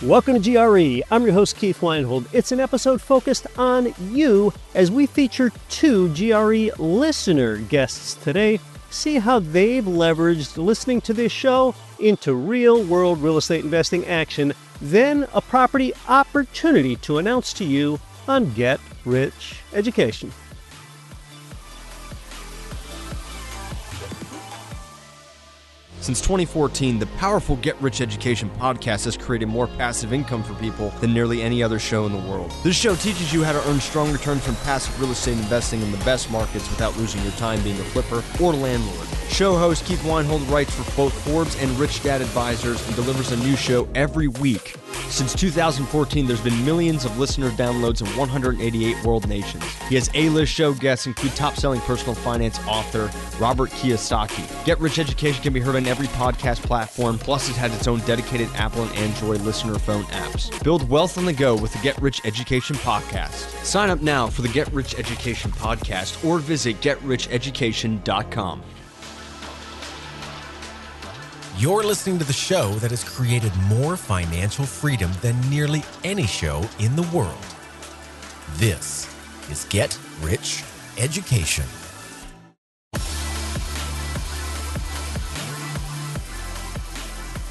Welcome to GRE. I'm your host, Keith Weinhold. It's an episode focused on you as we feature two GRE listener guests today. See how they've leveraged listening to this show into real-world real estate investing action, then a property opportunity to announce to you on Get Rich Education. Since 2014, the powerful Get Rich Education podcast has created more passive income for people than nearly any other show in the world. This show teaches you how to earn strong returns from passive real estate investing in the best markets without losing your time being a flipper or landlord. Show host Keith Weinhold writes for both Forbes and Rich Dad Advisors and delivers a new show every week. Since 2014, there's been millions of listener downloads in 188 world nations. He has A-list show guests include top-selling personal finance author Robert Kiyosaki. Get Rich Education can be heard on every podcast platform, plus it has its own dedicated Apple and Android listener phone apps. Build wealth on the go with the Get Rich Education podcast. Sign up now for the Get Rich Education podcast or visit GetRichEducation.com. You're listening to the show that has created more financial freedom than nearly any show in the world. This is Get Rich Education.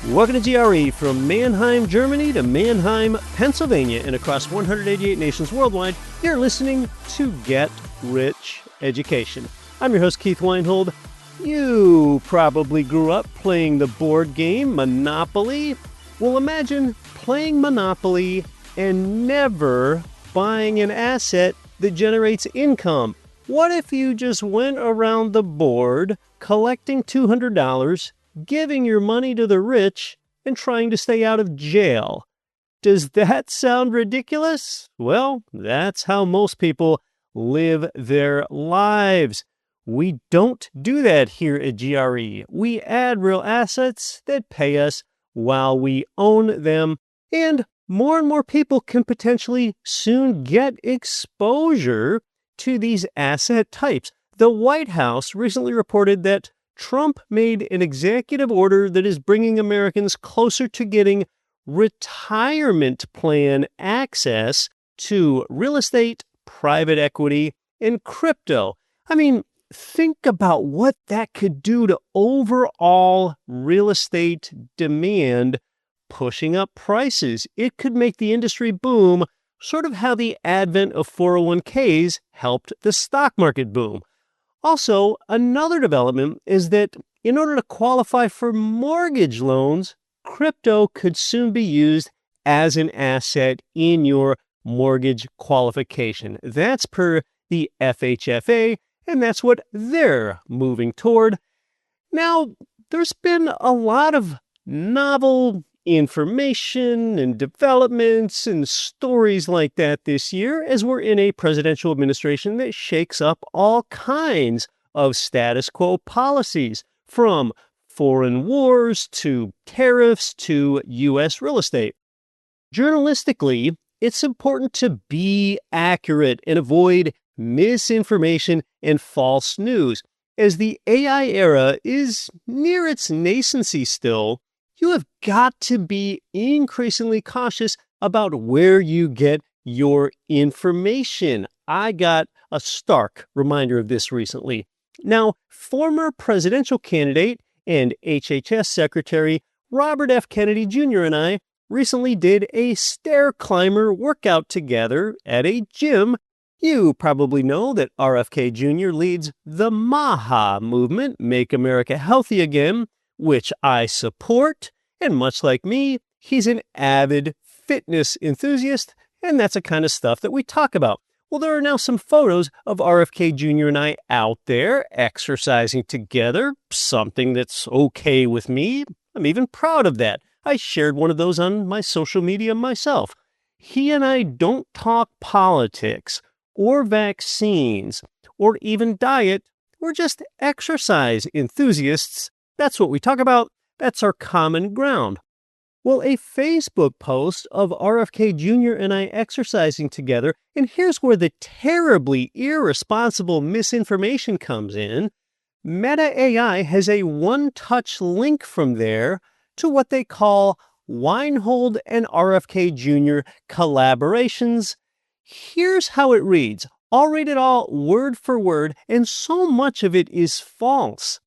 Welcome to GRE, from Mannheim, Germany to Mannheim, Pennsylvania, and across 188 nations worldwide. You're listening to Get Rich Education. I'm your host, Keith Weinhold. You probably grew up playing the board game Monopoly. Well, imagine playing Monopoly and never buying an asset that generates income. What if you just went around the board collecting $200, giving your money to the rich, and trying to stay out of jail? Does that sound ridiculous? Well, that's how most people live their lives. We don't do that here at GRE. We add real assets that pay us while we own them, and more people can potentially soon get exposure to these asset types. The White House recently reported that Trump made an executive order that is bringing Americans closer to getting retirement plan access to real estate, private equity, and crypto. I mean, think about what that could do to overall real estate demand, pushing up prices. It could make the industry boom, sort of how the advent of 401ks helped the stock market boom. Also, another development is that in order to qualify for mortgage loans, crypto could soon be used as an asset in your mortgage qualification. That's per the FHFA, and that's what they're moving toward. Now, there's been a lot of novel information and developments and stories like that this year as we're in a presidential administration that shakes up all kinds of status quo policies, from foreign wars to tariffs to U.S. real estate. Journalistically, it's important to be accurate and avoid misinformation and false news. As the AI era is near its nascency still, you have got to be increasingly cautious about where you get your information. I got a stark reminder of this recently. Now, former presidential candidate and HHS Secretary Robert F. Kennedy Jr. and I recently did a stair climber workout together at a gym. You probably know that RFK Jr. leads the MAHA movement, Make America Healthy Again, which I support. And much like me, he's an avid fitness enthusiast, and that's the kind of stuff that we talk about. Well, there are now some photos of RFK Jr. and I out there exercising together, something that's okay with me. I'm even proud of that. I shared one of those on my social media myself. He and I don't talk politics or vaccines, or even diet. We're just exercise enthusiasts. That's what we talk about. That's our common ground. Well, a Facebook post of RFK Jr. and I exercising together, and here's where the terribly irresponsible misinformation comes in. Meta AI has a one-touch link from there to what they call Weinhold and RFK Jr. collaborations. Here's how it reads. I'll read it all word for word, and so much of it is false.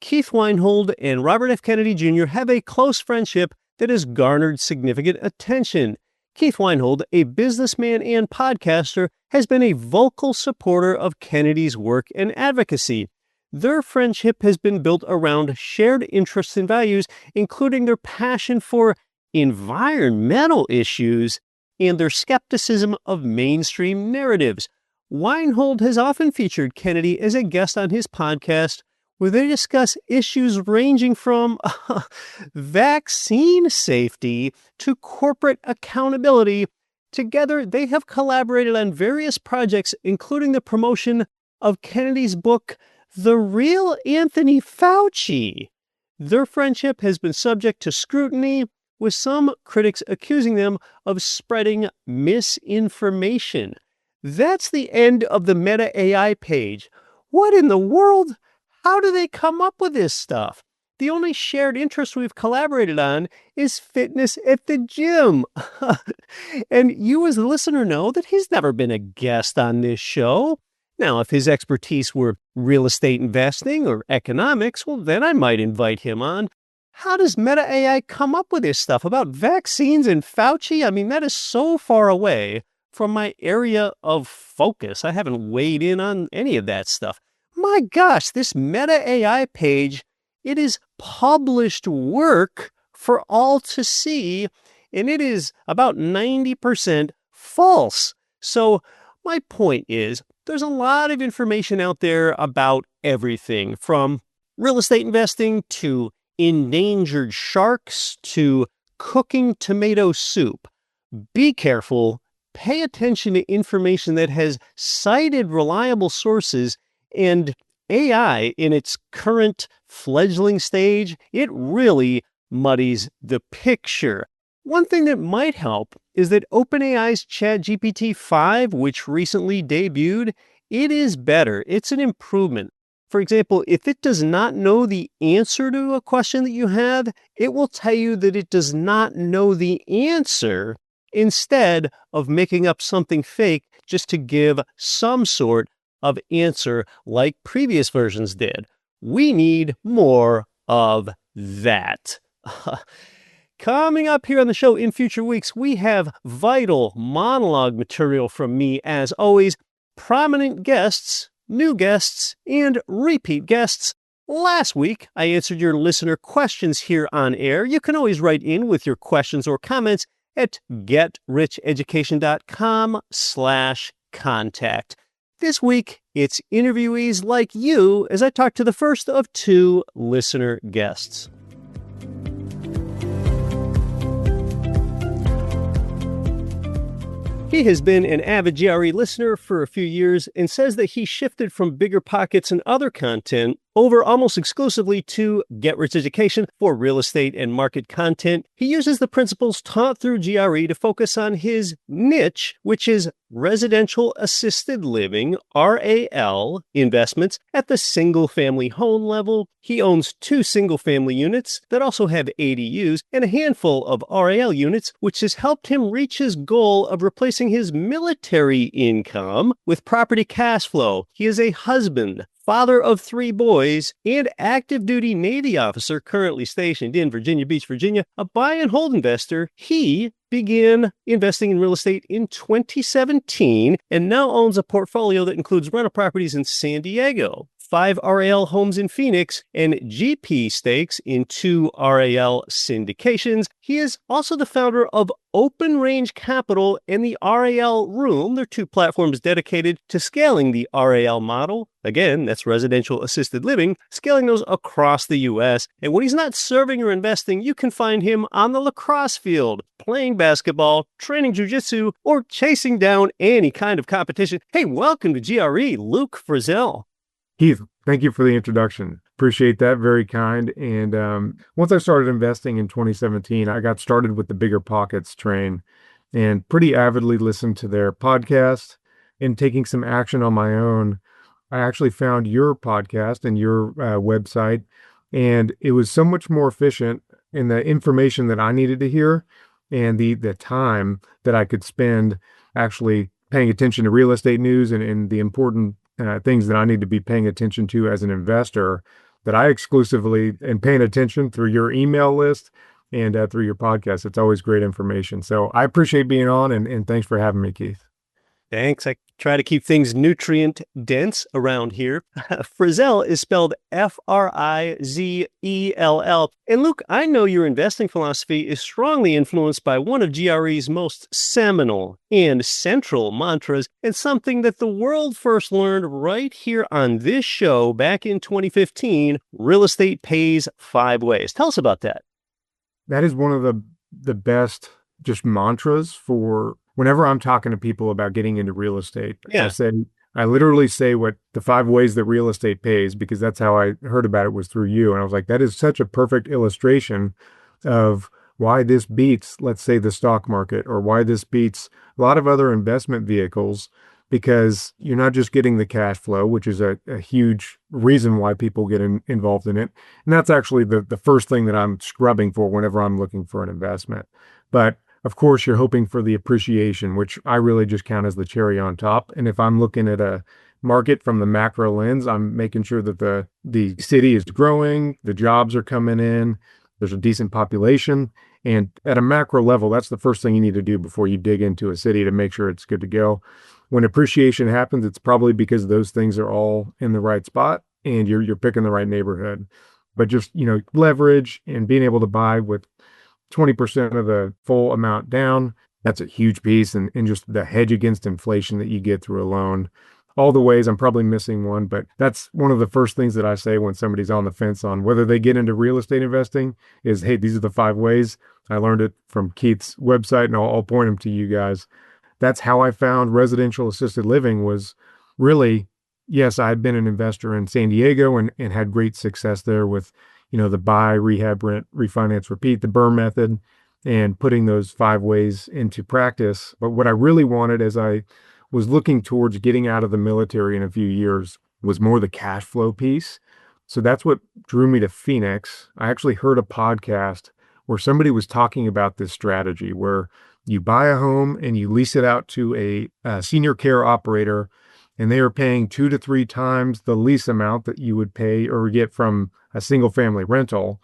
Keith Weinhold and Robert F. Kennedy Jr. have a close friendship that has garnered significant attention. Keith Weinhold, a businessman and podcaster, has been a vocal supporter of Kennedy's work and advocacy. Their friendship has been built around shared interests and values, including their passion for environmental issues and their skepticism of mainstream narratives. Weinhold has often featured Kennedy as a guest on his podcast, where they discuss issues ranging from vaccine safety to corporate accountability. Together, they have collaborated on various projects, including the promotion of Kennedy's book, The Real Anthony Fauci. Their friendship has been subject to scrutiny, with some critics accusing them of spreading misinformation. That's the end of the Meta AI page. What in the world? How do they come up with this stuff? The only shared interest we've collaborated on is fitness at the gym. And you as the listener know that he's never been a guest on this show. Now, if his expertise were real estate investing or economics, well, then I might invite him on. How does Meta AI come up with this stuff about vaccines and Fauci? I mean, that is so far away from my area of focus. I haven't weighed in on any of that stuff. My gosh, this Meta AI page, it is published work for all to see, and it is about 90% false. So my point is, there's a lot of information out there about everything, from real estate investing to endangered sharks to cooking tomato soup. Be careful. Pay attention to information that has cited reliable sources, and AI in its current fledgling stage, it really muddies the picture. One thing that might help is that OpenAI's ChatGPT 5, which recently debuted, it is better. It's an improvement. For example, if it does not know the answer to a question that you have, it will tell you that it does not know the answer instead of making up something fake just to give some sort of answer like previous versions did. We need more of that. Coming up here on the show in future weeks, we have vital monologue material from me, as always, prominent guests, new guests, and repeat guests. Last week, I answered your listener questions here on air. You can always write in with your questions or comments at getricheducation.com/contact. This week, it's interviewees like you as I talk to the first of two listener guests. He has been an avid GRE listener for a few years and says that he shifted from Bigger Pockets and other content over almost exclusively to Get Rich Education for real estate and market content. He uses the principles taught through GRE to focus on his niche, which is residential assisted living, RAL, investments at the single-family home level. He owns 2 single-family units that also have ADUs and a handful of RAL units, which has helped him reach his goal of replacing his military income with property cash flow. He is a husband, father of 3 boys, and active duty Navy officer currently stationed in Virginia Beach, Virginia. A buy and hold investor, he began investing in real estate in 2017 and now owns a portfolio that includes rental properties in San Diego, 5 RAL homes in Phoenix, and GP stakes in 2 RAL syndications. He is also the founder of Open Range Capital and the RAL Room. They're 2 platforms dedicated to scaling the RAL model. Again, that's residential assisted living, scaling those across the U.S. And when he's not serving or investing, you can find him on the lacrosse field, playing basketball, training jiu-jitsu, or chasing down any kind of competition. Hey, welcome to GRE, Luke Frizell. Keith, thank you for the introduction. Appreciate that. Very kind. And once I started investing in 2017, I got started with the Bigger Pockets train and pretty avidly listened to their podcast. And taking some action on my own, I actually found your podcast and your website, and it was so much more efficient and the information that I needed to hear, and the time that I could spend actually paying attention to real estate news and the important things that I need to be paying attention to as an investor, that I exclusively am paying attention through your email list and through your podcast. It's always great information. So I appreciate being on, and thanks for having me, Keith. Thanks. I try to keep things nutrient dense around here. Frizell is spelled Frizell. And Luke, I know your investing philosophy is strongly influenced by one of GRE's most seminal and central mantras, and something that the world first learned right here on this show back in 2015, real estate pays 5 ways. Tell us about that. That is one of the best just mantras for whenever I'm talking to people about getting into real estate. Yeah. I literally say what the 5 ways that real estate pays, because that's how I heard about it, was through you. And I was like, that is such a perfect illustration of why this beats, let's say, the stock market, or why this beats a lot of other investment vehicles, because you're not just getting the cash flow, which is a huge reason why people get involved in it. And that's actually the first thing that I'm scrubbing for whenever I'm looking for an investment. But of course, you're hoping for the appreciation, which I really just count as the cherry on top. And if I'm looking at a market from the macro lens, I'm making sure that the city is growing, the jobs are coming in, there's a decent population. And at a macro level, that's the first thing you need to do before you dig into a city to make sure it's good to go. When appreciation happens, it's probably because those things are all in the right spot and you're picking the right neighborhood. But just, leverage and being able to buy with 20% of the full amount down, that's a huge piece. And just the hedge against inflation that you get through a loan. All the ways, I'm probably missing one, but that's one of the first things that I say when somebody's on the fence on whether they get into real estate investing is, hey, these are the 5 ways. I learned it from Keith's website, and I'll point them to you guys. That's how I found residential assisted living. Was really, yes, I had been an investor in San Diego and had great success there with, the buy, rehab, rent, refinance, repeat, the BRRRR method, and putting those 5 ways into practice. But what I really wanted, as I was looking towards getting out of the military in a few years, was more the cash flow piece. So that's what drew me to Phoenix. I actually heard a podcast where somebody was talking about this strategy where you buy a home and you lease it out to a senior care operator, and they are paying 2 to 3 times the lease amount that you would pay or get from a single family rental.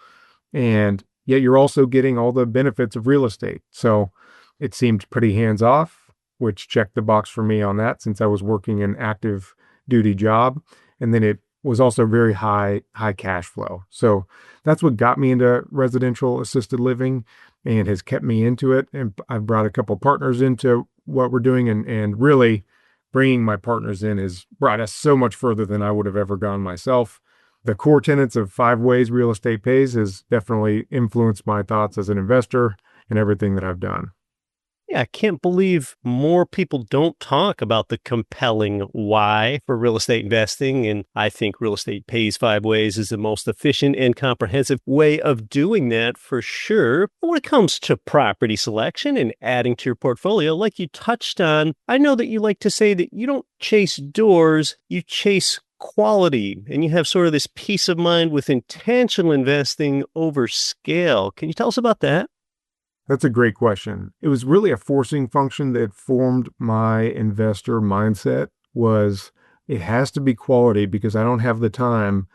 And yet you're also getting all the benefits of real estate. So it seemed pretty hands off, which checked the box for me on that since I was working an active duty job. And then it was also very high cash flow. So that's what got me into residential assisted living and has kept me into it. And I've brought a couple partners into what we're doing, and really bringing my partners in has brought us so much further than I would have ever gone myself. The core tenets of 5 ways real estate pays has definitely influenced my thoughts as an investor and everything that I've done. Yeah, I can't believe more people don't talk about the compelling why for real estate investing. And I think real estate pays 5 ways is the most efficient and comprehensive way of doing that for sure. But when it comes to property selection and adding to your portfolio, like you touched on, I know that you like to say that you don't chase doors, you chase quality, and you have sort of this peace of mind with intentional investing over scale. Can you tell us about that? That's a great question. It was really a forcing function that formed my investor mindset. Was it has to be quality, because I don't have the time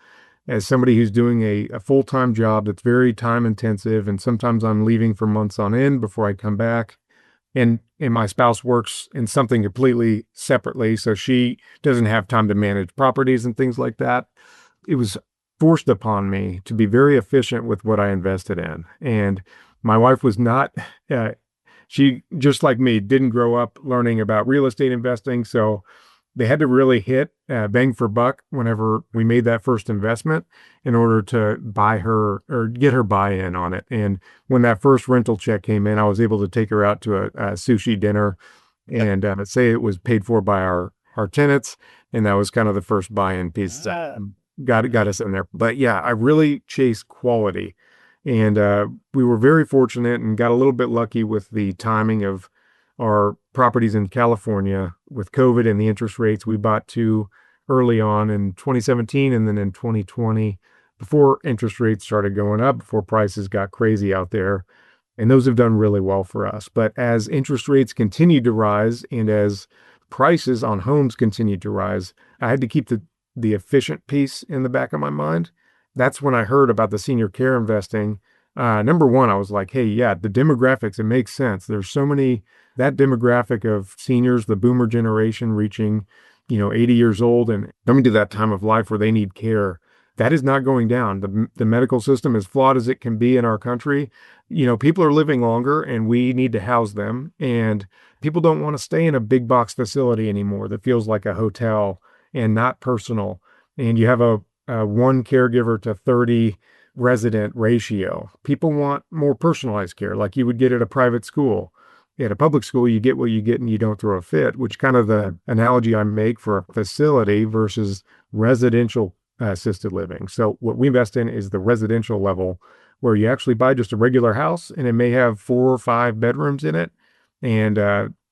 as somebody who's doing a full-time job that's very time intensive. And sometimes I'm leaving for months on end before I come back. And my spouse works in something completely separately. So she doesn't have time to manage properties and things like that. It was forced upon me to be very efficient with what I invested in. And my wife was not, she, just like me, didn't grow up learning about real estate investing. So they had to really hit bang for buck whenever we made that first investment in order to buy her or get her buy-in on it. And when that first rental check came in, I was able to take her out to a sushi dinner and say it was paid for by our tenants. And that was kind of the first buy-in piece that got us in there. But yeah, I really chase quality. And we were very fortunate and got a little bit lucky with the timing of our properties in California with COVID and the interest rates. We bought 2 early on in 2017, and then in 2020, before interest rates started going up, before prices got crazy out there. And those have done really well for us. But as interest rates continued to rise and as prices on homes continued to rise, I had to keep the efficient piece in the back of my mind. That's when I heard about the senior care investing. Number one, I was like, hey, yeah, the demographics, it makes sense. There's so many, that demographic of seniors, the boomer generation reaching, 80 years old and coming to that time of life where they need care. That is not going down. The medical system, as flawed as it can be in our country, people are living longer and we need to house them. And people don't want to stay in a big box facility anymore that feels like a hotel and not personal. And you have a one caregiver to 30 resident ratio. People want more personalized care like you would get at a private school. At a public school, you get what you get and you don't throw a fit, which kind of the analogy I make for a facility versus residential assisted living. So what we invest in is the residential level where you actually buy just a regular house and it may have 4 or 5 bedrooms in it and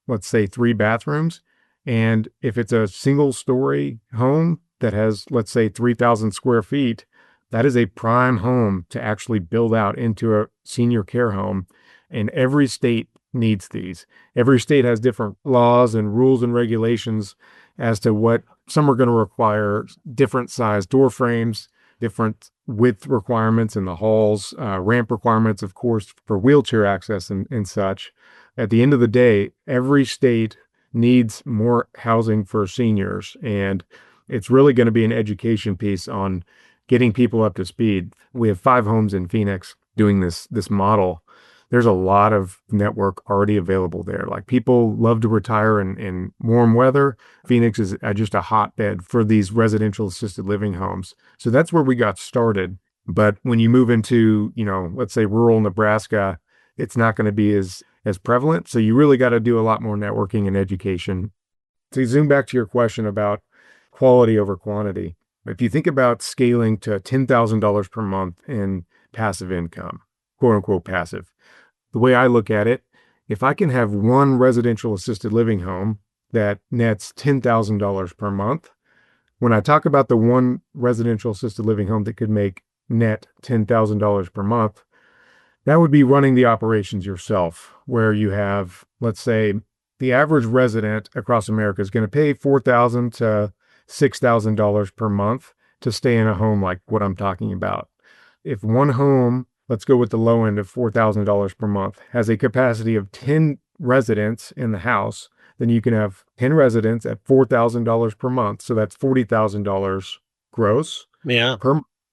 let's say 3 bathrooms. And if it's a single story home that has, let's say, 3,000 square feet, that is a prime home to actually build out into a senior care home. And every state needs these. Every state has different laws and rules and regulations as to what some are going to require different size door frames, different width requirements in the halls, ramp requirements, of course, for wheelchair access and such. At the end of the day, every state needs more housing for seniors. And it's really going to be an education piece on getting people up to speed. We have 5 homes in Phoenix doing this model. There's a lot of network already available there. Like people love to retire in warm weather. Phoenix is just a hotbed for these residential assisted living homes. So that's where we got started. But when you move into, let's say rural Nebraska, it's not going to be as prevalent. So you really got to do a lot more networking and education. To zoom back to your question about quality over quantity, if you think about scaling to $10,000 per month in passive income, quote unquote passive, the way I look at it, if I can have one residential assisted living home that nets $10,000 per month, when I talk about the one residential assisted living home that could make net $10,000 per month, that would be running the operations yourself, where you have, let's say, the average resident across America is going to pay $4,000 to $6,000 per month to stay in a home like what I'm talking about. If one home, let's go with the low end of $4,000 per month, has a capacity of 10 residents in the house, then you can have 10 residents at $4,000 per month. So that's $40,000 gross. Yeah.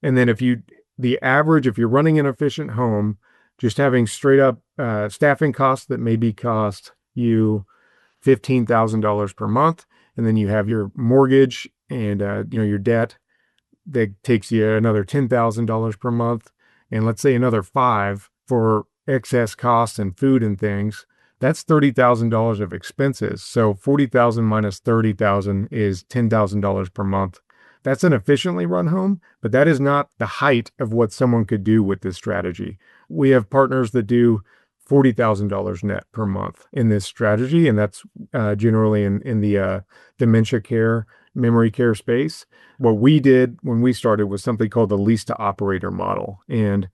And then if you're running an efficient home, just having straight up staffing costs that maybe cost you $15,000 per month, and then you have your mortgage and your debt that takes you another $10,000 per month, and let's say another $5,000 for excess costs and food and things. That's $30,000 of expenses. So $40,000 minus $30,000 is $10,000 per month. That's an efficiently run home, but that is not the height of what someone could do with this strategy. We have partners that do $40,000 net per month in this strategy, and that's generally in the dementia care, memory care space. What we did when we started was something called the lease to operator model, and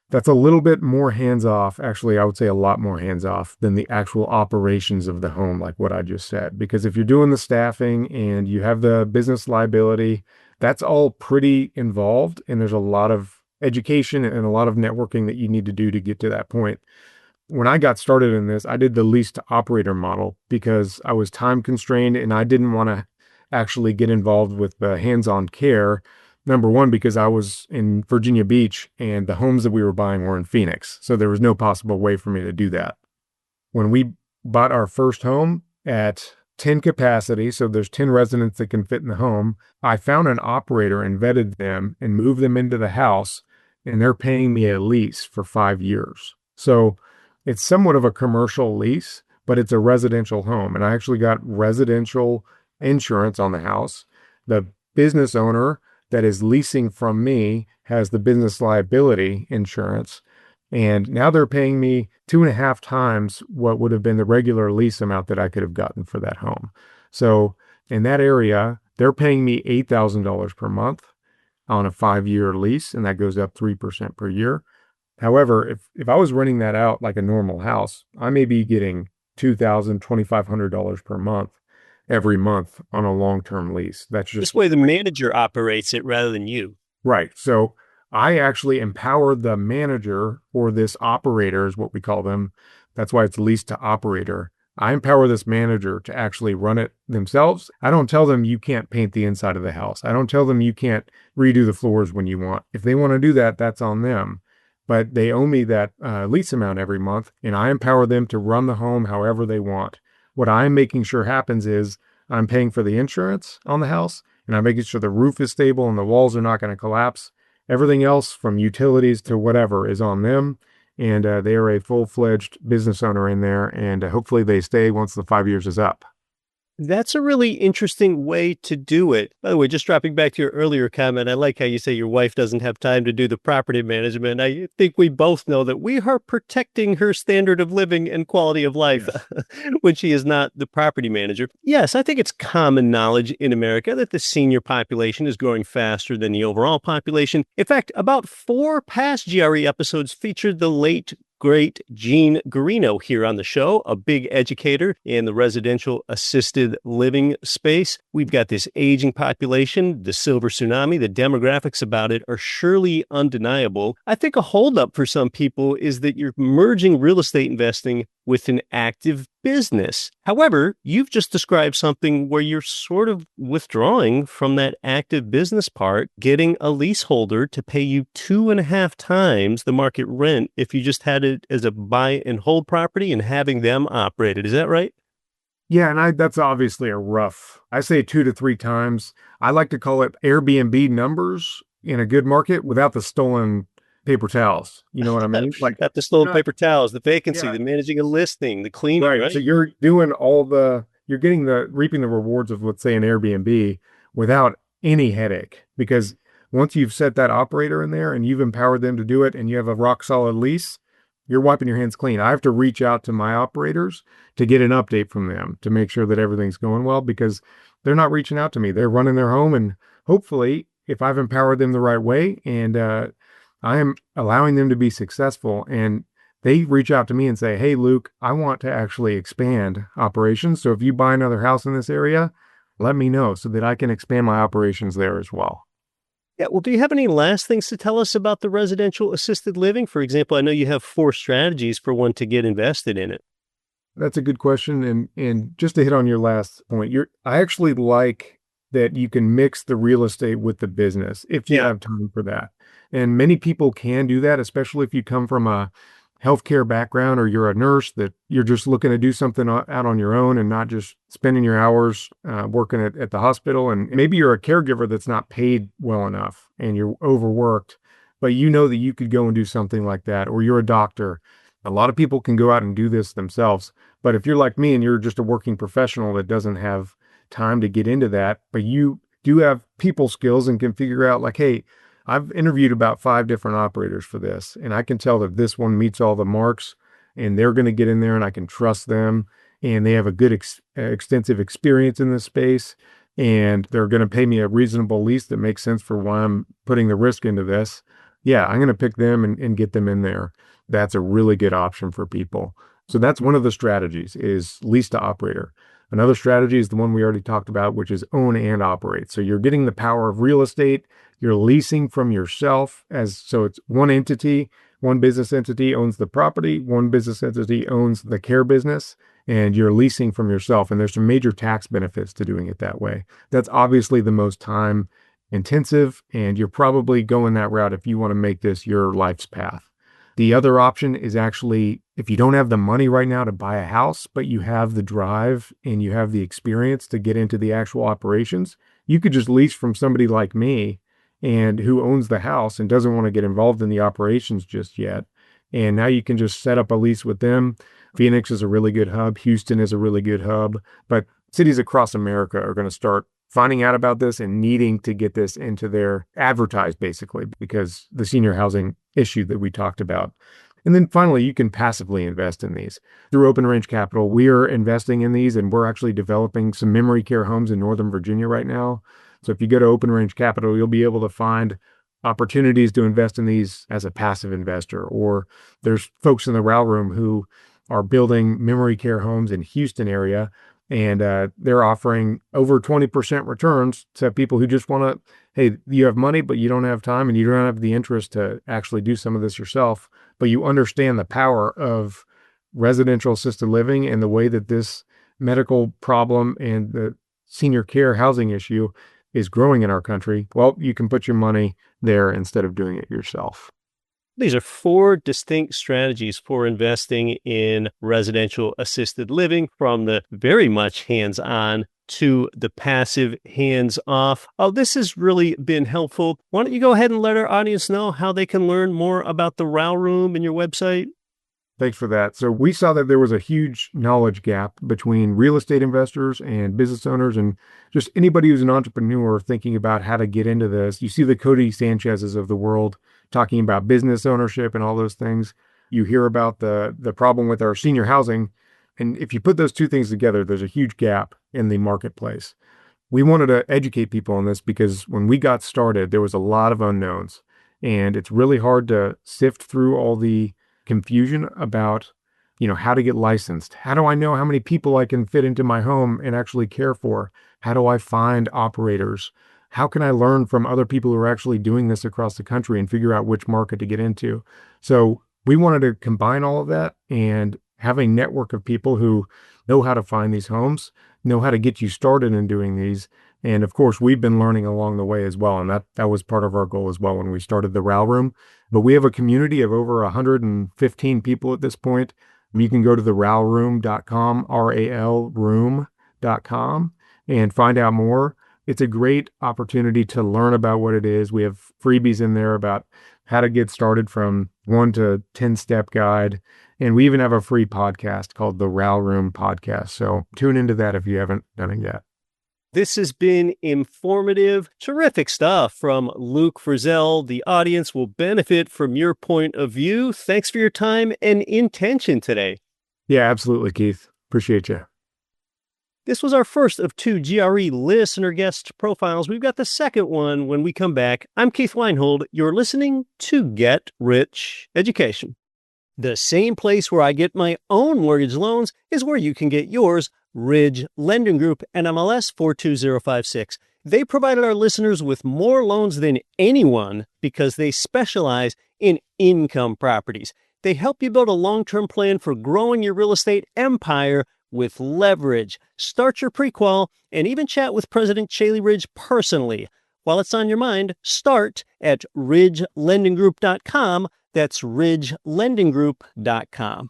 that's a little bit more hands-off. Actually, I would say a lot more hands-off than the actual operations of the home, like what I just said. Because if you're doing the staffing and you have the business liability, that's all pretty involved, and there's a lot of education and a lot of networking that you need to do to get to that point. When I got started in this, I did the lease to operator model because I was time constrained and I didn't want to actually get involved with the hands-on care. Number one, because I was in Virginia Beach and the homes that we were buying were in Phoenix. So there was no possible way for me to do that. When we bought our first home at 10 capacity, so there's 10 residents that can fit in the home, I found an operator and vetted them and moved them into the house, and they're paying me a lease for 5 years. So it's somewhat of a commercial lease, but it's a residential home. And I actually got residential insurance on the house. The business owner that is leasing from me has the business liability insurance. And now they're paying me 2.5 times what would have been the regular lease amount that I could have gotten for that home. So in that area, they're paying me $8,000 per month. on a 5-year lease, and that goes up 3% per year. However, if I was renting that out like a normal house, I may be getting $2,000, $2,500 per month every month on a long-term lease. That's This just way the manager operates it rather than you. right. So I actually empower the manager, or this operator is what we call them. That's why it's leased to operator. I empower this manager to actually run it themselves. I don't tell them you can't paint the inside of the house. I don't tell them you can't redo the floors when you want. If they want to do that, that's on them. But they owe me that lease amount every month, and I empower them to run the home however they want. What I'm making sure happens is I'm paying for the insurance on the house, and I'm making sure the roof is stable and the walls are not going to collapse. Everything else, from utilities to whatever, is on them. And they are a full-fledged business owner in there, and hopefully they stay once the 5 years is up. That's a really interesting way to do it. By the way, just dropping back to your earlier comment, I like how you say your wife doesn't have time to do the property management. I think we both know that we are protecting her standard of living and quality of life when she is not the property manager. Yes, I think it's common knowledge in America that the senior population is growing faster than the overall population. In fact, about 4 past GRE episodes featured the late great Gene Guarino here on the show, a big educator in the residential assisted living space. We've got this aging population, the silver tsunami, the demographics about it are surely undeniable. I think a holdup for some people is that you're merging real estate investing with an active business. However, you've just described something where you're sort of withdrawing from that active business part, getting a leaseholder to pay you 2.5 times the market rent if you just had it as a buy and hold property and having them operate it. Is that right? Yeah, and that's obviously I say 2 to 3 times. I like to call it Airbnb numbers in a good market without the stolen paper towels. You know what I mean? Like, Got the stolen paper towels, the vacancy, yeah, the managing a listing, the cleaning, right? So you're reaping the rewards of, let's say, an Airbnb without any headache. Because once you've set that operator in there and you've empowered them to do it and you have a rock solid lease, you're wiping your hands clean. I have to reach out to my operators to get an update from them to make sure that everything's going well, because they're not reaching out to me. They're running their home, and hopefully, if I've empowered them the right way and I am allowing them to be successful, and they reach out to me and say, "Hey, Luke, I want to actually expand operations. So if you buy another house in this area, let me know so that I can expand my operations there as well." Yeah, well, do you have any last things to tell us about the residential assisted living? For example, I know you have 4 strategies for one to get invested in it. That's a good question. And just to hit on your last point, I actually like that you can mix the real estate with the business if you have time for that. And many people can do that, especially if you come from a healthcare background or you're a nurse that you're just looking to do something out on your own and not just spending your hours working at the hospital. And maybe you're a caregiver that's not paid well enough and you're overworked, but you know that you could go and do something like that. Or you're a doctor. A lot of people can go out and do this themselves. But if you're like me and you're just a working professional that doesn't have time to get into that, but you do have people skills and can figure out, like, hey, I've interviewed about 5 different operators for this, and I can tell that this one meets all the marks, and they're going to get in there, and I can trust them, and they have a good extensive experience in this space, and they're going to pay me a reasonable lease that makes sense for why I'm putting the risk into this. Yeah, I'm going to pick them and get them in there. That's a really good option for people. So that's one of the strategies, is lease to operator. Another strategy is the one we already talked about, which is own and operate. So you're getting the power of real estate. You're leasing from yourself, so it's one entity, one business entity owns the property, one business entity owns the care business, and you're leasing from yourself. And there's some major tax benefits to doing it that way. That's obviously the most time intensive, and you're probably going that route if you want to make this your life's path. The other option is actually, if you don't have the money right now to buy a house, but you have the drive and you have the experience to get into the actual operations, you could just lease from somebody like me and who owns the house and doesn't want to get involved in the operations just yet. And now you can just set up a lease with them. Phoenix is a really good hub. Houston is a really good hub. But cities across America are going to start finding out about this and needing to get this into their advertised, basically, because the senior housing issue that we talked about. And then finally, you can passively invest in these. Through Open Range Capital, we are investing in these, and we're actually developing some memory care homes in Northern Virginia right now So if you go to Open Range Capital, you'll be able to find opportunities to invest in these as a passive investor. Or there's folks in the RAL room who are building memory care homes in Houston area, and they're offering over 20% returns to people who just want to, hey, you have money, but you don't have time and you don't have the interest to actually do some of this yourself, but you understand the power of residential assisted living and the way that this medical problem and the senior care housing issue is growing in our country. Well, you can put your money there instead of doing it yourself. These are 4 distinct strategies for investing in residential assisted living, from the very much hands-on to the passive hands-off. Oh, this has really been helpful. Why don't you go ahead and let our audience know how they can learn more about the RAL Room and your website? Thanks for that. So we saw that there was a huge knowledge gap between real estate investors and business owners and just anybody who's an entrepreneur thinking about how to get into this. You see the Cody Sanchez's of the world talking about business ownership and all those things. You hear about the problem with our senior housing. And if you put those two things together, there's a huge gap in the marketplace. We wanted to educate people on this because when we got started, there was a lot of unknowns. And it's really hard to sift through all the confusion about, how to get licensed. How do I know how many people I can fit into my home and actually care for? How do I find operators? How can I learn from other people who are actually doing this across the country and figure out which market to get into? So we wanted to combine all of that and have a network of people who know how to find these homes, know how to get you started in doing these. And of course, we've been learning along the way as well. And that was part of our goal as well when we started the RAL Room. But we have a community of over 115 people at this point. You can go to the ralroom.com, R-A-L room.com, and find out more. It's a great opportunity to learn about what it is. We have freebies in there about how to get started from 1 to 10-step guide. And we even have a free podcast called the RAL Room Podcast. So tune into that if you haven't done it yet. This has been informative, terrific stuff from Luke Frizell. The audience will benefit from your point of view. Thanks for your time and intention today. Yeah, absolutely, Keith. Appreciate you. This was our first of 2 GRE listener guest profiles. We've got the second one when we come back. I'm Keith Weinhold. You're listening to Get Rich Education. The same place where I get my own mortgage loans is where you can get yours. Ridge Lending Group, NMLS 42056. They provided our listeners with more loans than anyone because they specialize in income properties. They help you build a long-term plan for growing your real estate empire with leverage. Start your pre-qual and even chat with President Chaley Ridge personally. While it's on your mind, start at ridgelendinggroup.com. That's ridgelendinggroup.com.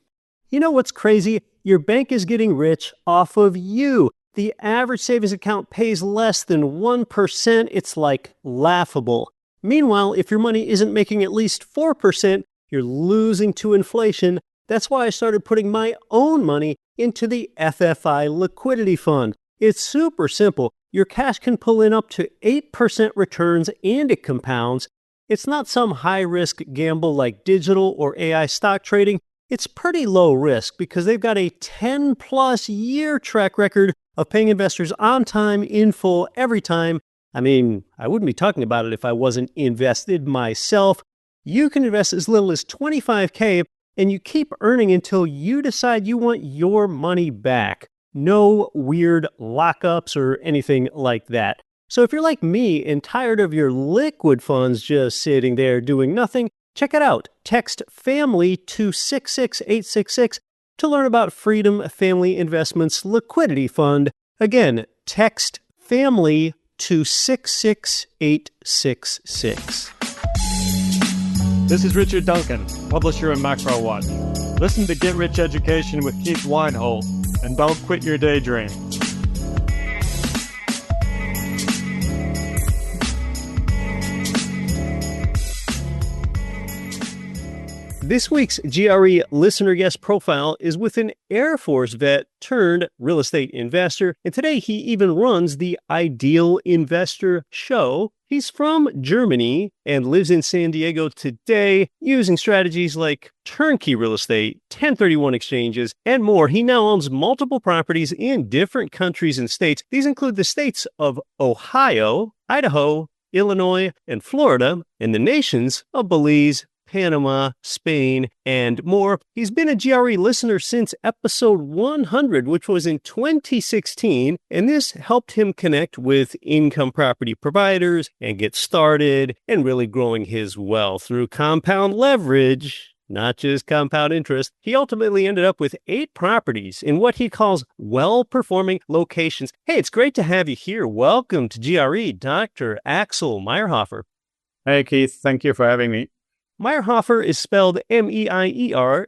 You know what's crazy? Your bank is getting rich off of you. The average savings account pays less than 1%. It's like laughable. Meanwhile, if your money isn't making at least 4%, you're losing to inflation. That's why I started putting my own money into the FFI Liquidity Fund. It's super simple. Your cash can pull in up to 8% returns and it compounds. It's not some high-risk gamble like digital or AI stock trading. It's pretty low risk because they've got a 10-plus year track record of paying investors on time, in full, every time. I mean, I wouldn't be talking about it if I wasn't invested myself. You can invest as little as $25K, and you keep earning until you decide you want your money back. No weird lockups or anything like that. So if you're like me and tired of your liquid funds just sitting there doing nothing, check it out. Text FAMILY to 66866 to learn about Freedom Family Investments Liquidity Fund. Again, text FAMILY to 66866. This is Richard Duncan, publisher of Macro Watch. Listen to Get Rich Education with Keith Weinhold, and don't quit your daydream. This week's GRE listener guest profile is with an Air Force vet turned real estate investor, and today he even runs the Ideal Investor Show. He's from Germany and lives in San Diego today, using strategies like turnkey real estate, 1031 exchanges, and more. He now owns multiple properties in different countries and states. These include the states of Ohio, Idaho, Illinois, and Florida, and the nations of Belize, Panama, Spain, and more. He's been a GRE listener since episode 100, which was in 2016, and this helped him connect with income property providers and get started and really growing his wealth through compound leverage, not just compound interest. He ultimately ended up with 8 properties in what he calls well-performing locations. Hey, it's great to have you here. Welcome to GRE, Dr. Axel Meierhoefer. Hey, Keith. Thank you for having me. Meierhoefer is spelled Meierhoefer.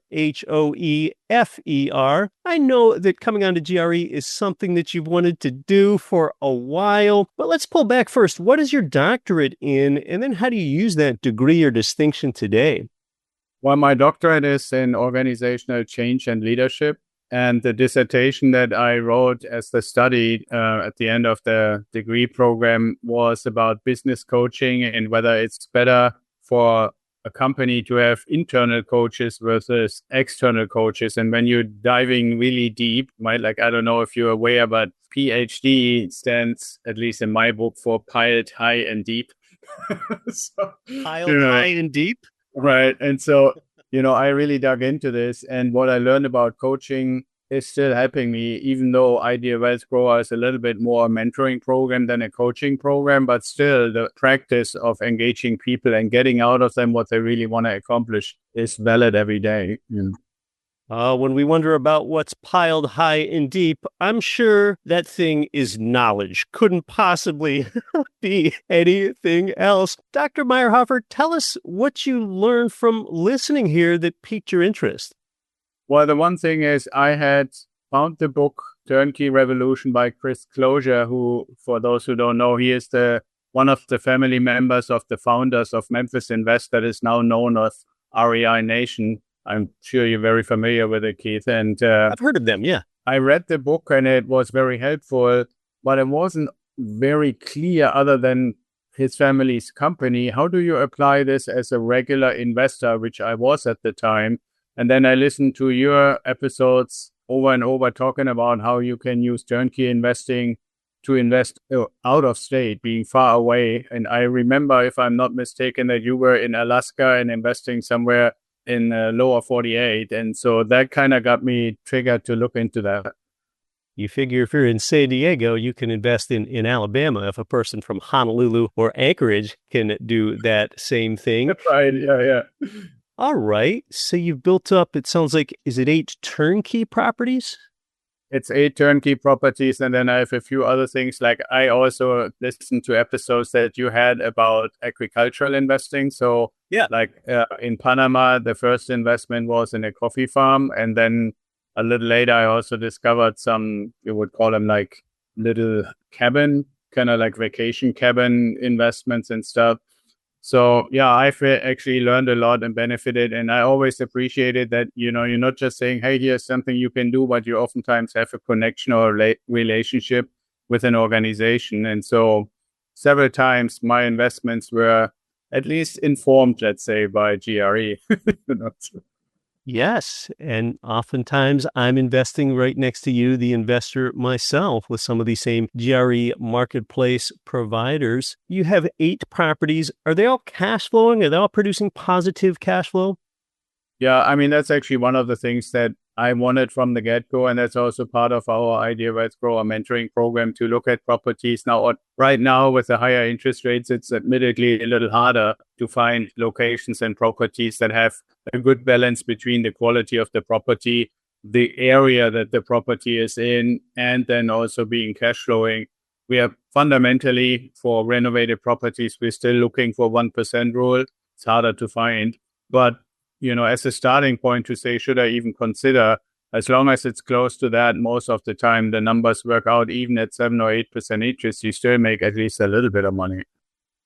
I know that coming on to GRE is something that you've wanted to do for a while, but let's pull back first. What is your doctorate in, and then how do you use that degree or distinction today? Well, my doctorate is in organizational change and leadership, and the dissertation that I wrote as the study at the end of the degree program was about business coaching and whether it's better for a company to have internal coaches versus external coaches. And when you're diving really deep, I don't know if you're aware, but PhD stands, at least in my book, for piled high and deep. Piled high and deep? Right. And so, I really dug into this, and what I learned about coaching is still helping me, even though Idea Wealth Grower is a little bit more a mentoring program than a coaching program, but still the practice of engaging people and getting out of them what they really want to accomplish is valid every day. When we wonder about what's piled high and deep, I'm sure that thing is knowledge. Couldn't possibly be anything else. Dr. Meierhoefer, tell us what you learned from listening here that piqued your interest. Well, the one thing is I had found the book Turnkey Revolution by Chris Closure, who, for those who don't know, he is one of the family members of the founders of Memphis Invest that is now known as REI Nation. I'm sure you're very familiar with it, Keith. And I've heard of them, yeah. I read the book and it was very helpful, but it wasn't very clear other than his family's company. How do you apply this as a regular investor, which I was at the time? And then I listened to your episodes over and over talking about how you can use turnkey investing to invest out of state, being far away. And I remember, if I'm not mistaken, that you were in Alaska and investing somewhere in lower 48. And so that kind of got me triggered to look into that. You figure if you're in San Diego, you can invest in Alabama if a person from Honolulu or Anchorage can do that same thing. Right, yeah. All right. So you've built up, it sounds like, is it 8 turnkey properties? It's 8 turnkey properties. And then I have a few other things. Like I also listened to episodes that you had about agricultural investing. So yeah, in Panama, the first investment was in a coffee farm. And then a little later, I also discovered some, you would call them like little cabin, kind of like vacation cabin investments and stuff. So yeah, I've actually learned a lot and benefited. And I always appreciated that, you're not just saying, hey, here's something you can do, but you oftentimes have a connection or relationship with an organization. And so several times my investments were at least informed, let's say, by GRE. Yes. And oftentimes I'm investing right next to you, the investor myself, with some of these same GRE marketplace providers. You have 8 properties. Are they all cash flowing? Are they all producing positive cash flow? Yeah, I mean, that's actually one of the things that I wanted from the get-go. And that's also part of our Idea Wealth Grower mentoring program, to look at properties. Now, right now, with the higher interest rates, it's admittedly a little harder to find locations and properties that have a good balance between the quality of the property, the area that the property is in, and then also being cash flowing. We are fundamentally, for renovated properties, we're still looking for 1% rule. It's harder to find. But as a starting point to say, should I even consider, as long as it's close to that, most of the time the numbers work out. Even at 7 or 8% interest, you still make at least a little bit of money.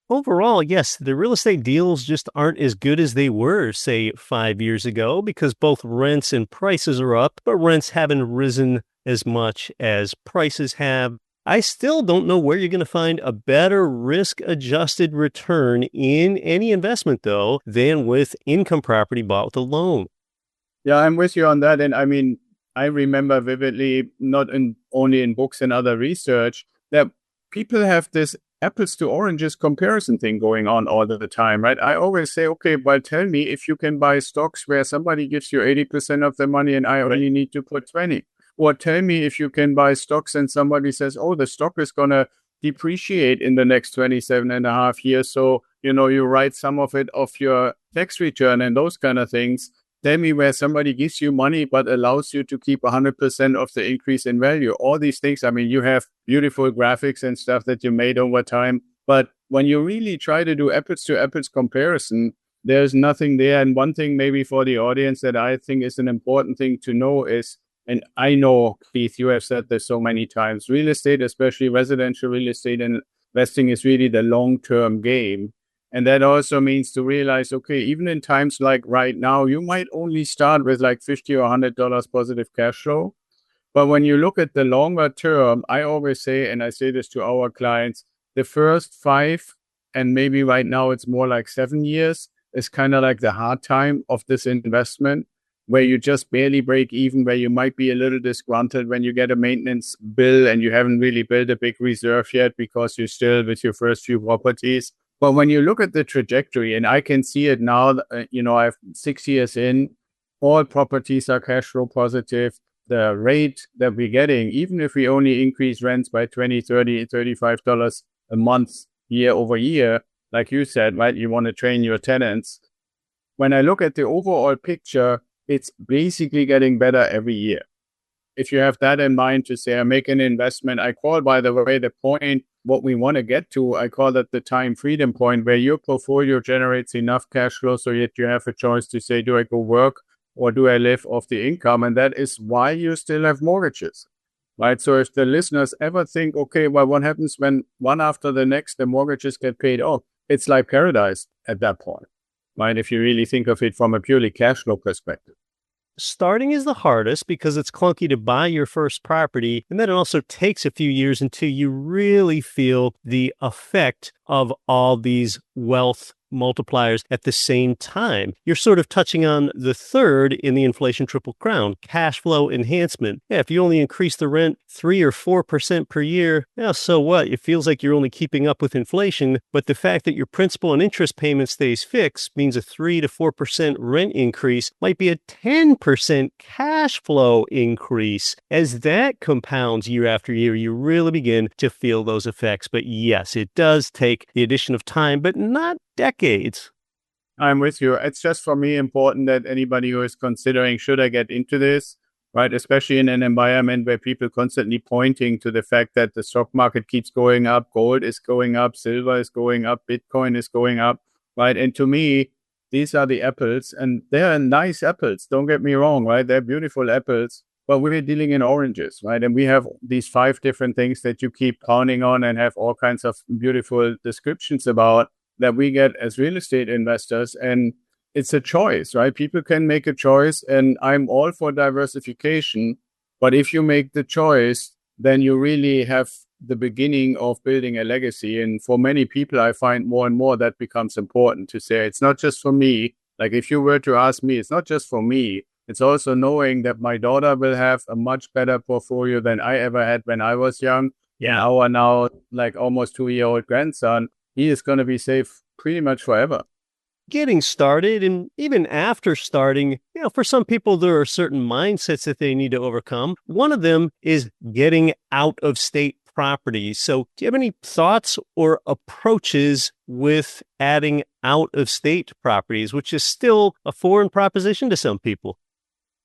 Overall, yes, the real estate deals just aren't as good as they were, say, 5 years ago, because both rents and prices are up, but rents haven't risen as much as prices have. I still don't know where you're going to find a better risk-adjusted return in any investment, though, than with income property bought with a loan. Yeah, I'm with you on that. And I mean, I remember vividly, not only in books and other research, that people have this apples to oranges comparison thing going on all the time, right? I always say, okay, well, tell me if you can buy stocks where somebody gives you 80% of the money and I only need to put 20. Or tell me if you can buy stocks and somebody says, oh, the stock is going to depreciate in the next 27 and a half years. So, you write some of it off your tax return and those kind of things. Tell me where somebody gives you money but allows you to keep 100% of the increase in value. All these things, I mean, you have beautiful graphics and stuff that you made over time. But when you really try to do apples to apples comparison, there's nothing there. And one thing maybe for the audience that I think is an important thing to know is, and I know, Keith, you have said this so many times, real estate, especially residential real estate investing, is really the long-term game. And that also means to realize, okay, even in times like right now, you might only start with like $50 or $100 positive cash flow. But when you look at the longer term, I always say, and I say this to our clients, the first 5, and maybe right now it's more like 7 years, is kind of like the hard time of this investment, where you just barely break even, where you might be a little disgruntled when you get a maintenance bill and you haven't really built a big reserve yet because you're still with your first few properties. But when you look at the trajectory, and I can see it now, I've 6 years in, all properties are cash flow positive. The rate that we're getting, even if we only increase rents by $20, $30, $35 a month year over year, like you said, right? You want to train your tenants. When I look at the overall picture, it's basically getting better every year. If you have that in mind to say, I make an investment, I call, by the way, the point, what we want to get to, I call that the time freedom point, where your portfolio generates enough cash flow so that you have a choice to say, do I go work or do I live off the income? And that is why you still have mortgages, right? So if the listeners ever think, okay, well, what happens when one after the next, the mortgages get paid off? It's like paradise at that point, right? If you really think of it from a purely cash flow perspective. Starting is the hardest because it's clunky to buy your first property, and then it also takes a few years until you really feel the effect of all these wealth multipliers at the same time. You're sort of touching on the third in the inflation triple crown, cash flow enhancement. Yeah, if you only increase the rent 3 or 4% per year, yeah, so what? It feels like you're only keeping up with inflation, but the fact that your principal and interest payment stays fixed means a 3 to 4% rent increase might be a 10% cash flow increase. As that compounds year after year, you really begin to feel those effects. But yes, it does take the addition of time, but not decades. I'm with you. It's just for me important that anybody who is considering, should I get into this, right? Especially in an environment where people constantly pointing to the fact that the stock market keeps going up, gold is going up, silver is going up, Bitcoin is going up, right? And to me, these are the apples, and they're nice apples. Don't get me wrong, right? They're beautiful apples, but we're dealing in oranges, right? And we have these 5 different things that you keep pounding on and have all kinds of beautiful descriptions about, that we get as real estate investors. And it's a choice, right? People can make a choice, and I'm all for diversification. But if you make the choice, then you really have the beginning of building a legacy. And for many people, I find more and more that becomes important to say, it's not just for me. Like if you were to ask me, it's not just for me. It's also knowing that my daughter will have a much better portfolio than I ever had when I was young. Yeah. Our now like almost 2-year-old grandson, he is going to be safe pretty much forever. Getting started, and even after starting, for some people, there are certain mindsets that they need to overcome. One of them is getting out of state properties. So do you have any thoughts or approaches with adding out of state properties, which is still a foreign proposition to some people?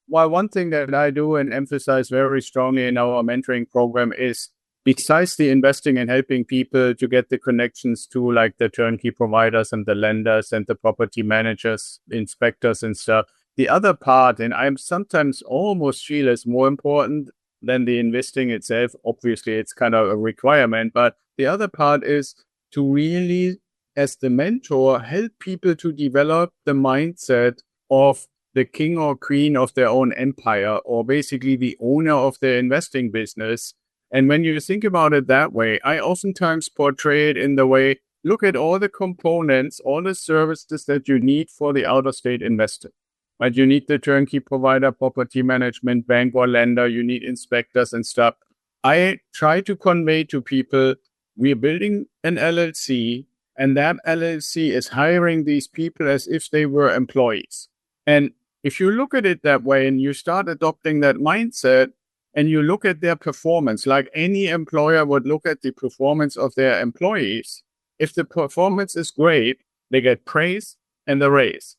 Well, one thing that I do and emphasize very strongly in our mentoring program is, besides the investing and helping people to get the connections to like the turnkey providers and the lenders and the property managers, inspectors and stuff, the other part, and I sometimes almost feel is more important than the investing itself. Obviously, it's kind of a requirement, but the other part is to really, as the mentor, help people to develop the mindset of the king or queen of their own empire, or basically the owner of their investing business. And when you think about it that way, I oftentimes portray it in the way, look at all the components, all the services that you need for the out-of-state investor. Right? You need the turnkey provider, property management, bank or lender, you need inspectors and stuff. I try to convey to people, we're building an LLC, and that LLC is hiring these people as if they were employees. And if you look at it that way and you start adopting that mindset and you look at their performance, like any employer would look at the performance of their employees, if the performance is great, they get praise and a raise.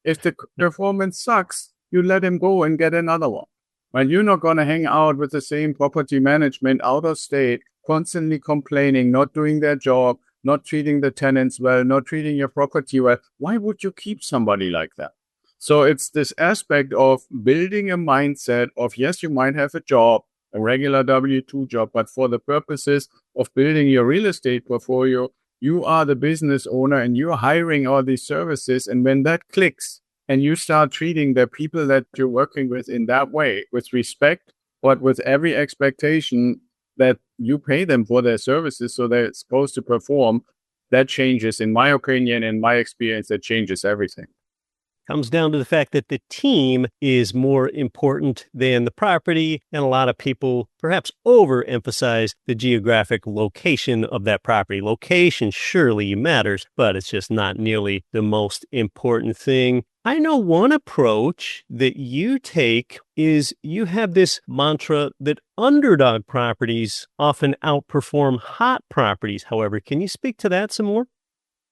If the performance sucks, you let him go and get another one. Well, you're not going to hang out with the same property management out of state, constantly complaining, not doing their job, not treating the tenants well, not treating your property well. Why would you keep somebody like that? So it's this aspect of building a mindset of, yes, you might have a job, a regular W-2 job, but for the purposes of building your real estate portfolio, you are the business owner and you're hiring all these services. And when that clicks and you start treating the people that you're working with in that way, with respect, but with every expectation that you pay them for their services so they're supposed to perform, that changes, in my opinion, in my experience, that changes everything. Comes down to the fact that the team is more important than the property, and a lot of people perhaps overemphasize the geographic location of that property. Location surely matters, but it's just not nearly the most important thing. I know one approach that you take is you have this mantra that underdog properties often outperform hot properties. However, can you speak to that some more?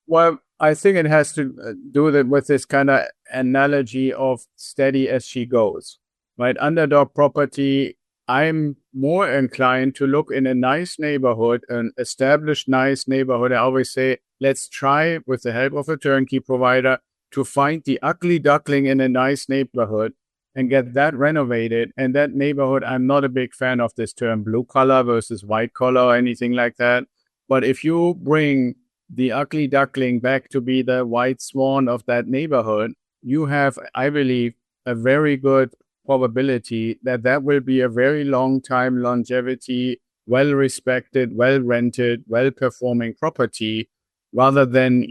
Well, I think it has to do with this kind of analogy of steady as she goes, right? Underdog property, I'm more inclined to look in a nice neighborhood, an established nice neighborhood. I always say, let's try, with the help of a turnkey provider, to find the ugly duckling in a nice neighborhood and get that renovated. And that neighborhood, I'm not a big fan of this term blue collar versus white collar or anything like that. But if you bring the ugly duckling back to be the white swan of that neighborhood, you have, I believe, a very good probability that that will be a very long time longevity, well-respected, well-rented, well-performing property, rather than,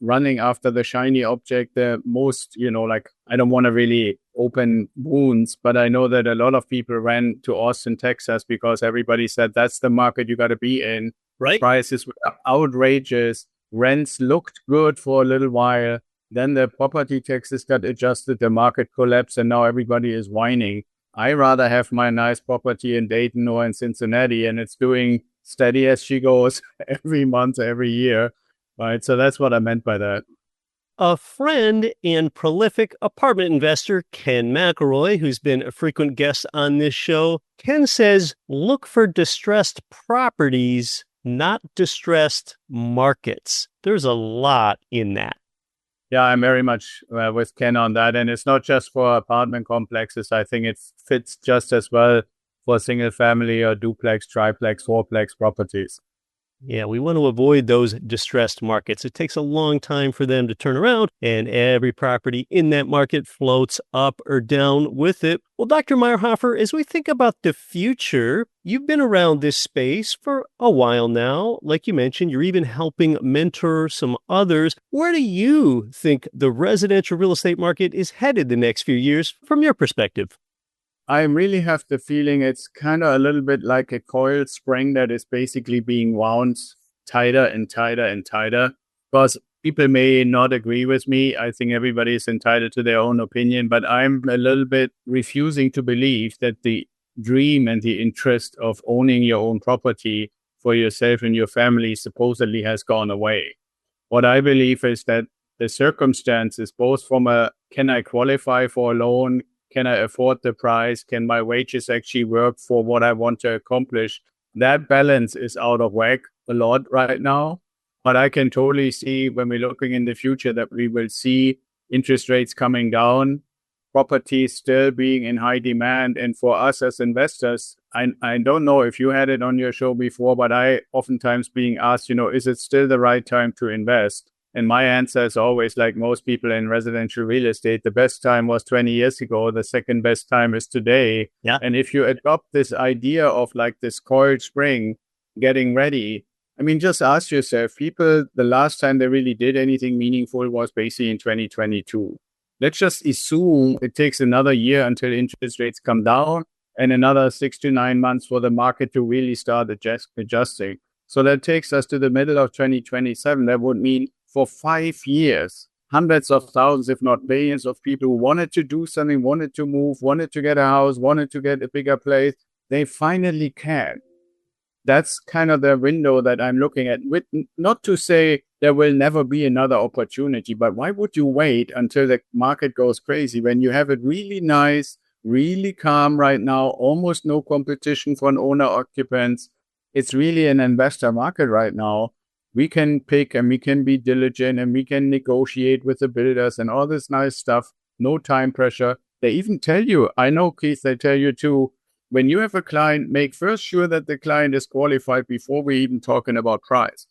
running after the shiny object, the most, like, I don't want to really open wounds, but I know that a lot of people ran to Austin, Texas, because everybody said that's the market you got to be in. Right. Prices were outrageous. Rents looked good for a little while. Then the property taxes got adjusted. The market collapsed, and now everybody is whining. I rather have my nice property in Dayton or in Cincinnati, and it's doing steady as she goes every month, every year. Right. So that's what I meant by that. A friend and prolific apartment investor, Ken McElroy, who's been a frequent guest on this show, Ken says, look for distressed properties, not distressed markets. There's a lot in that. Yeah, I'm very much with Ken on that. And it's not just for apartment complexes. I think it fits just as well for single family or duplex, triplex, fourplex properties. Yeah, we want to avoid those distressed markets. It takes a long time for them to turn around, and every property in that market floats up or down with it. Well, Dr. Meierhoefer, as we think about the future, you've been around this space for a while now. Like you mentioned, you're even helping mentor some others. Where do you think the residential real estate market is headed the next few years from your perspective? I really have the feeling it's kind of a little bit like a coiled spring that is basically being wound tighter and tighter and tighter. Because people may not agree with me. I think everybody is entitled to their own opinion, but I'm a little bit refusing to believe that the dream and the interest of owning your own property for yourself and your family supposedly has gone away. What I believe is that the circumstances, both from can I qualify for a loan? Can I afford the price? Can my wages actually work for what I want to accomplish? That balance is out of whack a lot right now. But I can totally see when we're looking in the future that we will see interest rates coming down, properties still being in high demand. And for us as investors, I don't know if you had it on your show before, but I oftentimes being asked, is it still the right time to invest? And my answer is always, like most people in residential real estate, the best time was 20 years ago. The second best time is today. Yeah. And if you adopt this idea of like this coiled spring getting ready, I mean, just ask yourself, people, the last time they really did anything meaningful was basically in 2022. Let's just assume it takes another year until interest rates come down and another 6 to 9 months for the market to really start adjusting. So that takes us to the middle of 2027. That would mean for 5 years, hundreds of thousands, if not millions of people who wanted to do something, wanted to move, wanted to get a house, wanted to get a bigger place, they finally can. That's kind of the window that I'm looking at. With, not to say there will never be another opportunity, but why would you wait until the market goes crazy when you have it really nice, really calm right now, almost no competition for owner occupants? It's really an investor market right now. We can pick and we can be diligent and we can negotiate with the builders and all this nice stuff. No time pressure. They even tell you, I know, Keith, they tell you too, when you have a client, make first sure that the client is qualified before we even talking about price.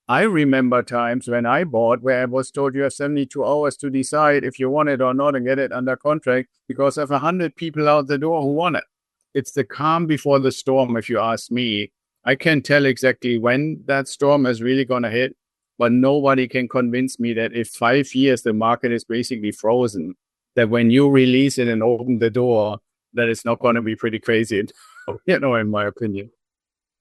I remember times when I bought where I was told you have 72 hours to decide if you want it or not and get it under contract because I have 100 people out the door who want it. It's the calm before the storm, if you ask me. I can't tell exactly when that storm is really going to hit, but nobody can convince me that if 5 years the market is basically frozen, that when you release it and open the door, that it's not going to be pretty crazy, in my opinion.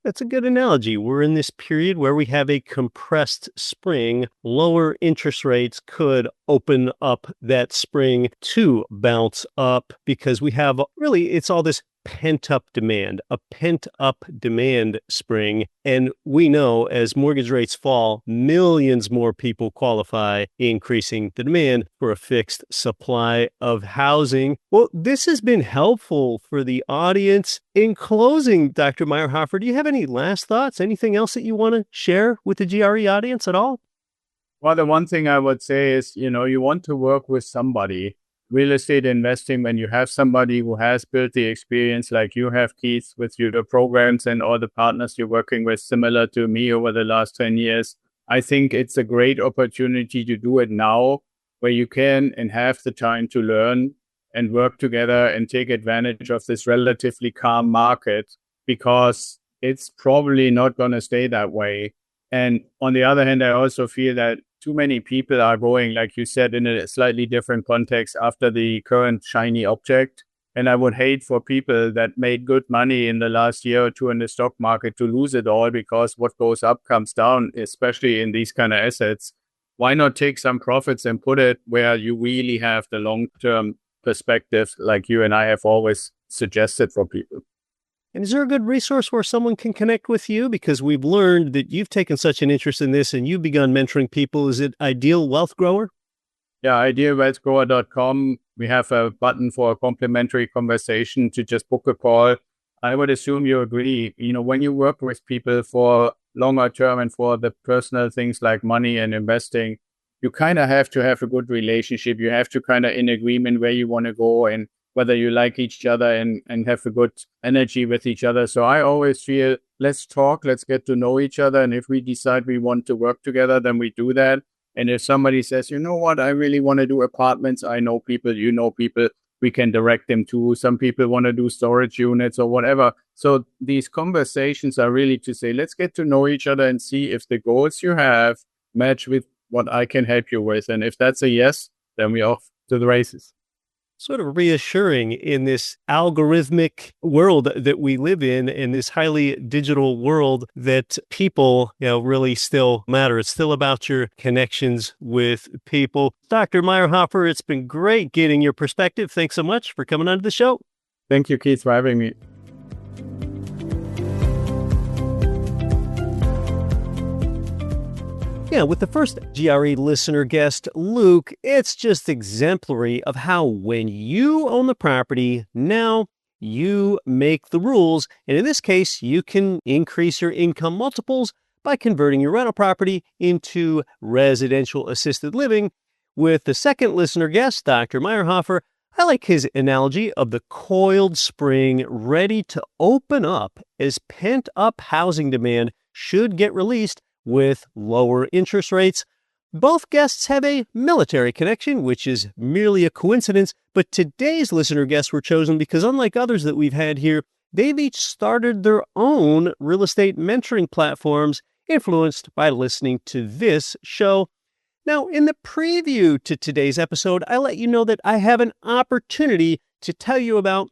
That's a good analogy. We're in this period where we have a compressed spring. Lower interest rates could open up that spring to bounce up because we have really, it's all this pent-up demand, a pent-up demand spring. And we know as mortgage rates fall, millions more people qualify, increasing the demand for a fixed supply of housing. Well, this has been helpful for the audience. In closing, Dr. Meierhoefer, do you have any last thoughts? Anything else that you want to share with the GRE audience at all? Well, the one thing I would say is, you want to work with somebody. Real estate investing, when you have somebody who has built the experience like you have, Keith, with your programs and all the partners you're working with, similar to me over the last 10 years, I think it's a great opportunity to do it now where you can and have the time to learn and work together and take advantage of this relatively calm market because it's probably not going to stay that way. And on the other hand, I also feel that too many people are going, like you said, in a slightly different context after the current shiny object. And I would hate for people that made good money in the last year or two in the stock market to lose it all because what goes up comes down, especially in these kind of assets. Why not take some profits and put it where you really have the long-term perspective like you and I have always suggested for people? And is there a good resource where someone can connect with you? Because we've learned that you've taken such an interest in this and you've begun mentoring people. Is it Ideal Wealth Grower? Yeah, idealwealthgrower.com. We have a button for a complimentary conversation to just book a call. I would assume you agree. When you work with people for longer term and for the personal things like money and investing, you kind of have to have a good relationship. You have to kind of in agreement where you want to go and whether you like each other and have a good energy with each other. So I always feel, let's talk, let's get to know each other. And if we decide we want to work together, then we do that. And if somebody says, you know what, I really want to do apartments, I know people, you know people, we can direct them to. Some people want to do storage units or whatever. So these conversations are really to say, let's get to know each other and see if the goals you have match with what I can help you with. And if that's a yes, then we're off to the races. Sort of reassuring in this algorithmic world that we live in this highly digital world, that people, really still matter. It's still about your connections with people. Dr. Meierhoefer, it's been great getting your perspective. Thanks so much for coming on to the show. Thank you, Keith, for having me. Yeah, with the first GRE listener guest, Luke, it's just exemplary of how when you own the property, now you make the rules. And in this case, you can increase your income multiples by converting your rental property into residential assisted living. With the second listener guest, Dr. Meierhoefer, I like his analogy of the coiled spring ready to open up as pent-up housing demand should get released with lower interest rates. Both guests have a military connection, which is merely a coincidence, but today's listener guests were chosen because unlike others that we've had here, they've each started their own real estate mentoring platforms influenced by listening to this show. Now, in the preview to today's episode, I let you know that I have an opportunity to tell you about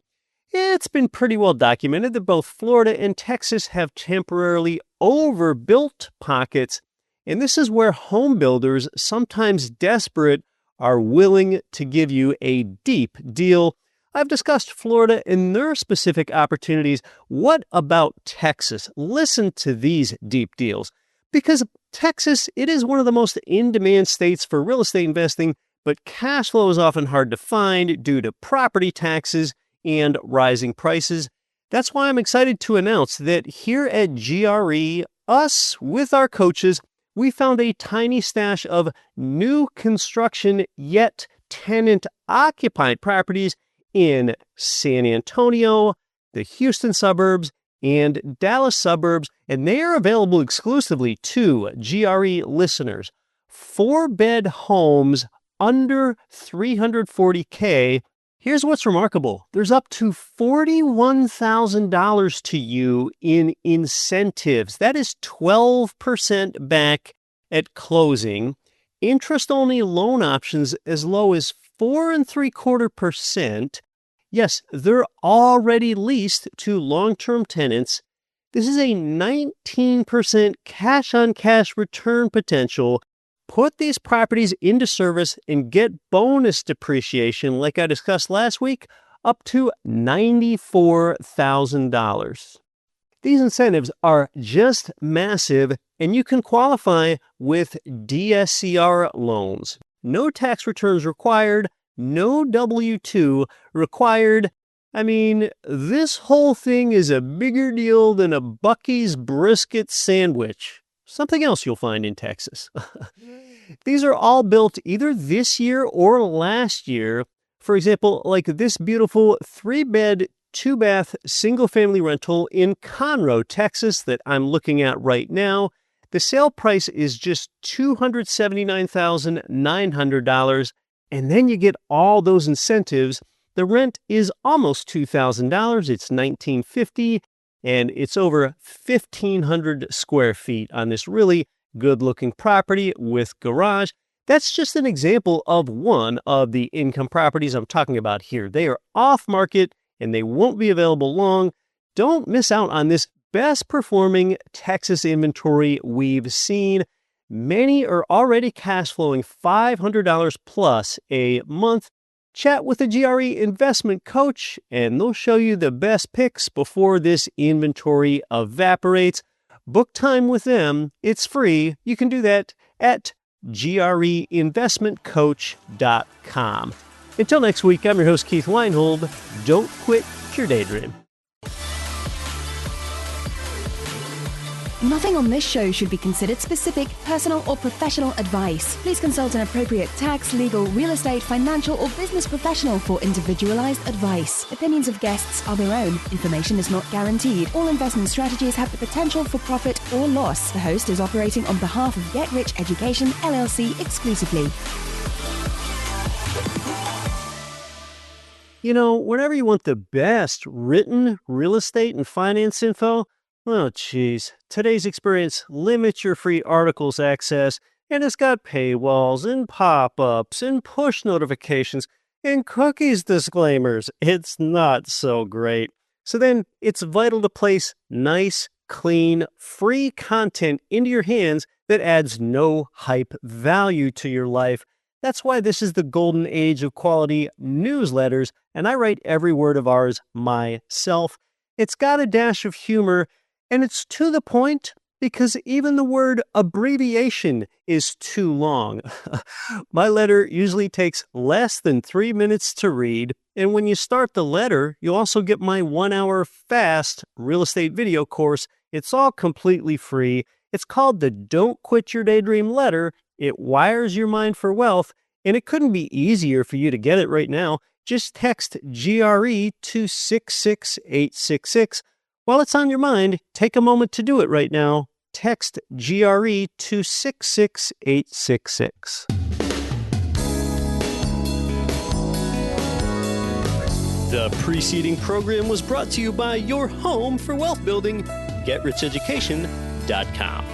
It's been pretty well documented that both Florida and Texas have temporarily overbuilt pockets, and this is where home builders, sometimes desperate, are willing to give you a deep deal. I've discussed Florida and their specific opportunities. What about Texas? Listen to these deep deals. Because Texas, it is one of the most in-demand states for real estate investing, but cash flow is often hard to find due to property taxes and rising prices. That's why I'm excited to announce that here at GRE, us with our coaches, we found a tiny stash of new construction yet tenant-occupied properties in San Antonio, the Houston suburbs, and Dallas suburbs, and they are available exclusively to GRE listeners. 4-bed homes under $340K. Here's what's remarkable. There's up to $41,000 to you in incentives. That is 12% back at closing. Interest-only loan options as low as 4.75%. Yes, they're already leased to long-term tenants. This is a 19% cash-on-cash return potential. Put these properties into service and get bonus depreciation, like I discussed last week, up to $94,000. These incentives are just massive, and you can qualify with DSCR loans. No tax returns required, no W-2 required. I mean, this whole thing is a bigger deal than a Buc-ee's brisket sandwich. Something else you'll find in Texas. These are all built either this year or last year. For example, like this beautiful 3-bed, 2-bath, single-family rental in Conroe, Texas that I'm looking at right now. The sale price is just $279,900, and then you get all those incentives. The rent is almost $2,000. It's $1,950, and it's over 1,500 square feet on this really good-looking property with garage. That's just an example of one of the income properties I'm talking about here. They are off-market, and they won't be available long. Don't miss out on this best-performing Texas inventory we've seen. Many are already cash flowing $500 plus a month. Chat with a GRE Investment Coach, and they'll show you the best picks before this inventory evaporates. Book time with them. It's free. You can do that at greinvestmentcoach.com. Until next week, I'm your host, Keith Weinhold. Don't quit your daydream. Nothing on this show should be considered specific, personal, or professional advice. Please consult an appropriate tax, legal, real estate, financial, or business professional for individualized advice. Opinions of guests are their own. Information is not guaranteed. All investment strategies have the potential for profit or loss. The host is operating on behalf of Get Rich Education, LLC exclusively. You know, whenever you want the best written real estate and finance info, oh, geez. Today's Experience limits your free articles access, and it's got paywalls and pop-ups and push notifications and cookies disclaimers. It's not so great. So then it's vital to place nice, clean, free content into your hands that adds no hype value to your life. That's why this is the golden age of quality newsletters, and I write every word of ours myself. It's got a dash of humor, and it's to the point because even the word abbreviation is too long. My letter usually takes less than 3 minutes to read, and when you start the letter, you also get my 1-hour fast real estate video course. It's all completely free. It's called the Don't Quit Your Daydream Letter. It wires your mind for wealth, and it couldn't be easier for you to get it right now. Just text GRE to 66866. While it's on your mind, take a moment to do it right now. Text GRE to 66866. The preceding program was brought to you by your home for wealth building, GetRichEducation.com.